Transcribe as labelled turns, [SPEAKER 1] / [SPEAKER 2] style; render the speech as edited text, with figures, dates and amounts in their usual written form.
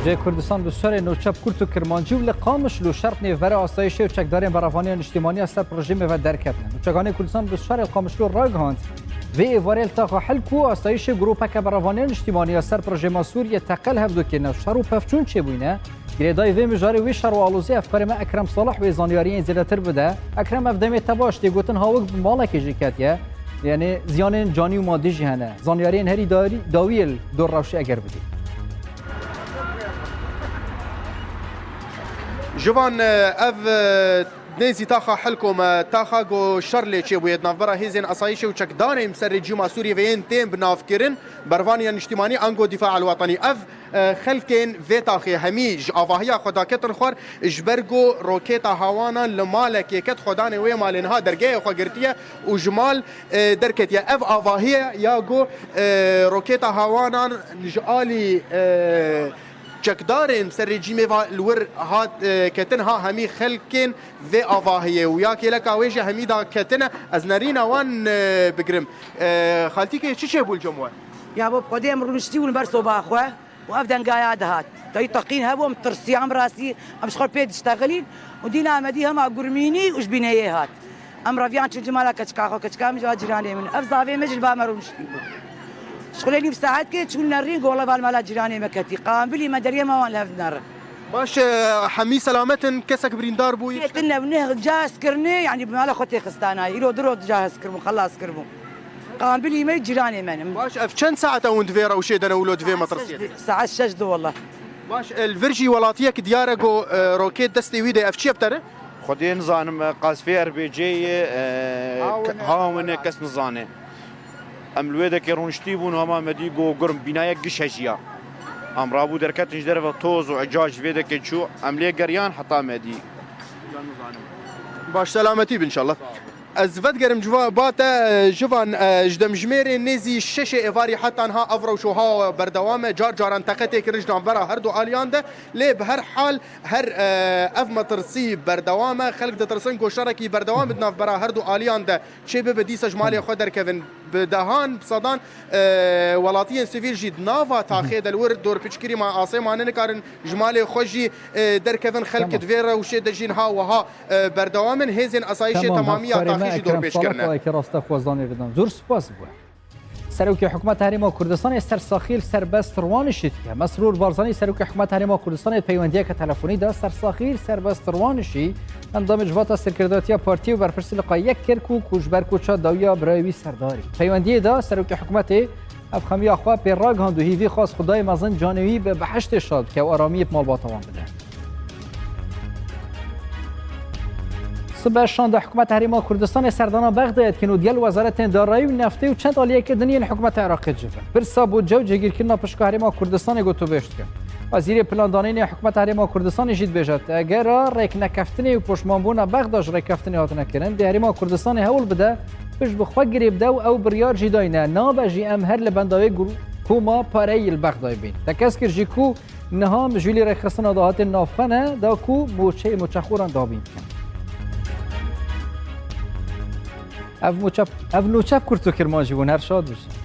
[SPEAKER 1] جای کردستان به سر نوچپ کرد و کرمانجی و لقامش لو شرط نیفبر آسایشی و چکدارین برافانیان اجتماعی سر پروژه و درکتن. نوچگان کردستان به سر لقامش لو راگهاند و ایوارل تاخو حلکو آسایش گروپا که برافانیان اجتماعی سر پروژه مسئولی تقل هفدو که نشر و پفچون چه بوینه گریدای و مجاری و شر و آلوزی افکار ما اکرم صالح و زانیاری زیادتر بده اکرم افدمی تباش دیگوتن هاوک مالک جیکاتیه یعنی زیان جانی و مادی جهنه زانیاری هری داویل دور روشی اگر بدی
[SPEAKER 2] جوان اف نيزي تاخا حلكم تاخا جو شرلي تشي ويد نافبرا هيزين اصايشي وشك داري مسرجي ما سوريا فين تيم بنافكرن برفانيا اجتماعي انجو دفاع الوطني اف خلكين فيتاخي هميج افاهيا خدا كتر خوار جبرجو روكيتا هوانا لمالك يكت خداني وي مالنها درجه خو غرتيه وجمال دركتيا اف افاهيا ياغو روكيتا هوانا نجالي چکدارن سر رژیم و الور هات کتنها همی خلکن و آواهیه و یا کلا کاویج همی دا کتنه از نرینا وان بگرم خالتی که چی بول جموع
[SPEAKER 3] يا باب قديم رمشتي ونبرسو باخوه وابدا قاعد هات تاي تقين هبو مترسي عم راسي ام شغل بيد اشتغلين ودينا مديها ما قرميني وش بينيه هات ام رافيان جمالك كتكاخو كتكام جيراني من افزافي مجل با مرمشتي شغلني في ساعات كي تقول نرين والله بالملا جيراني مكتي قام بلي ما دري ما ولا نار
[SPEAKER 2] باش حمي سلامتن كسك بريندار بوي
[SPEAKER 3] كنا بنه جاهز كرني يعني بمال اخوتي خستانا يلو درو جاهز كرمو خلاص كرمو قام بلي ما جيراني من
[SPEAKER 2] باش اف كم ساعه وند فيرا وشيدنا ولود في مطرسيه
[SPEAKER 3] ساعه 6 والله
[SPEAKER 2] باش الفرجي ولاتيك دياركو روكيت دستي ويدي اف تشي بتره
[SPEAKER 4] خدي نظام قاسفي ار بي جي هاون كس نظانه ام الويدا كيرونشتي بون هما مديغو قرم بنايه قشاشيه ام رابو دركات نجدر توز وعجاج فيدا كيتشو ام لي قريان حتى مدي
[SPEAKER 2] باش سلامتي ان شاء الله ازفت قرم جوا باتا جوان جدم جميري نيزي ششه ايفاري حتى انها افرو شوها بردوامه جار جاران تقتي كرجنا برا هردو اليان ده ليه بهر حال هر اف مترسي بردوامه خلق دترسن كو شركي بردوام بدنا برا هردو اليان ده شي بديس جمالي خدر كيفن بدهان بصدان ولاتيين سيفيل جيد نافا تاخيد الورد دور بيشكري مع عاصمه نكارن جمالي خوجي در كيفن خلق دفيرا وشي دجين ها وها بردوامن هيزن اسايشه تماميه تاخيش دور بيشكرنا
[SPEAKER 1] که راسته خوازانی ردان زور سپاس بو سروک حکومت حریم کردستان سرساخیل سربست روان شد که مسرور بارزانی سروک حکومت حریم کردستان پیوندی که تلفنی دا سرساخیل سربست روان شی اندام جوات سرکرداتی پارتی و برپرسی لقا یک کرکو کوچبر کوچا داویا برای سرداری پیوندی دا سروک حکومت افخمی اخوا پیراگ هندو هیوی خاص خدای مزن جانوی به بهشت شاد که آرامی مال باتوان بده صبح شان حکومت حریم کردستان سردانا بغداد که نودیل وزارت دارایی و نفتی و چند عالیه که دنیای حکومت عراق جفن برسا بود جو جگیر کردن پشک حریم کردستان گوتو بهشت کرد وزیر پلاندانی حکومت حریم کردستان جید بجات اگر ریک نکفتنی و پشمانبونا بغداد ریک کفتنی هات نکردن ده حریم کردستان هول بده بش بخوا گریب دو او بریار جداینا نابجی ام هر لبندای کوما پاره البغداد بین تکسکر جیکو نهام جولی ریک خستن دهات نافخنه دا کو موچه مچخوران دابین اف نوچپ کرد و کرمانجی بون هر شاد بشه